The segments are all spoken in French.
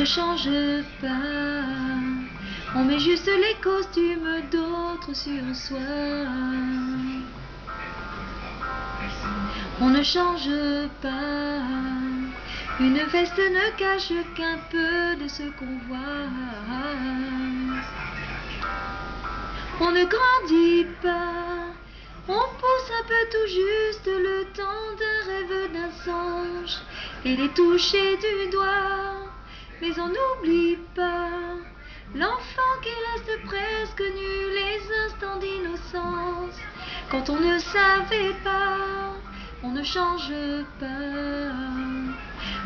ne change pas, on met juste les costumes d'autres sur soi. On ne change pas, une veste ne cache qu'un peu de ce qu'on voit. On ne grandit pas, on pousse un peu tout juste le temps d'un rêve, d'un songe, et les toucher du doigt. Mais on n'oublie pas l'enfant qui reste presque nu, les instants d'innocence, quand on ne savait pas. On ne change pas,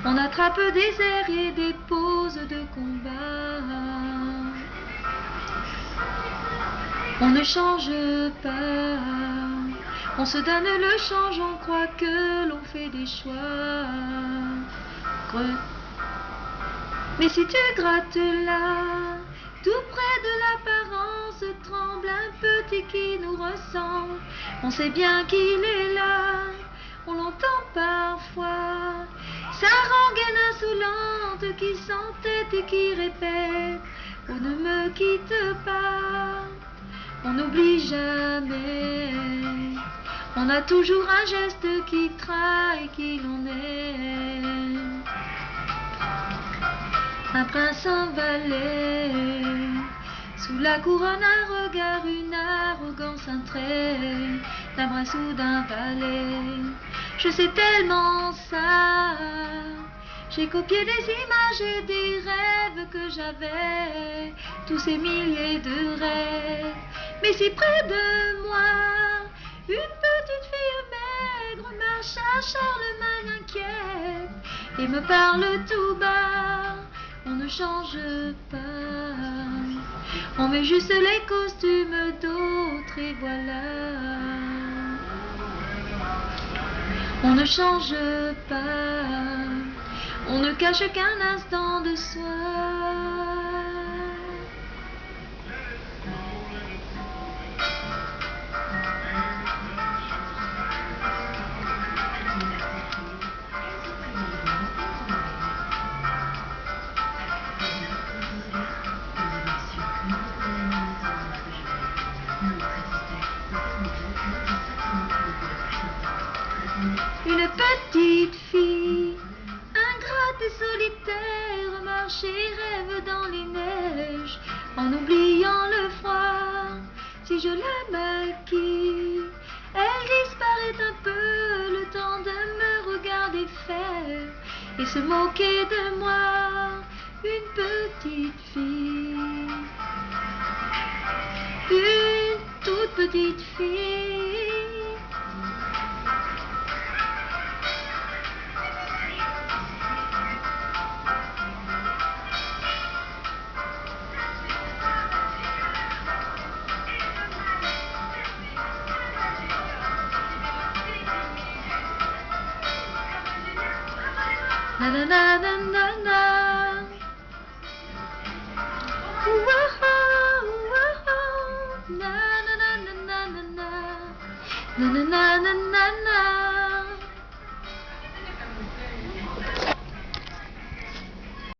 on attrape des airs et des poses de combat. On ne change pas, on se donne le change, on croit que l'on fait des choix. Mais si tu grattes là, tout près de l'apparence, tremble un petit qui nous ressemble. On sait bien qu'il est là, on l'entend parfois, sa rengaine insolente qui s'entête et qui répète: on ne me quitte pas. On n'oublie jamais, on a toujours un geste qui trahit qui l'on est. Un prince en valet, sous la couronne un regard, une arrogance, un trait, d'un bras ou d'un valet. Je sais tellement ça, j'ai copié des images et des rêves que j'avais, tous ces milliers de rêves. Mais si près de moi, une petite fille maigre marche à Charlemagne inquiète et me parle tout bas. On ne change pas, on met juste les costumes d'autres et voilà. On ne change pas, on ne cache qu'un instant de soi. Une petite fille, ingrate et solitaire, marche et rêve dans les neiges, en oubliant le froid. Si je la maquille, elle disparaît un peu, le temps de me regarder faire et se moquer de moi. Une petite fille, une toute petite fille. Na na na na na na.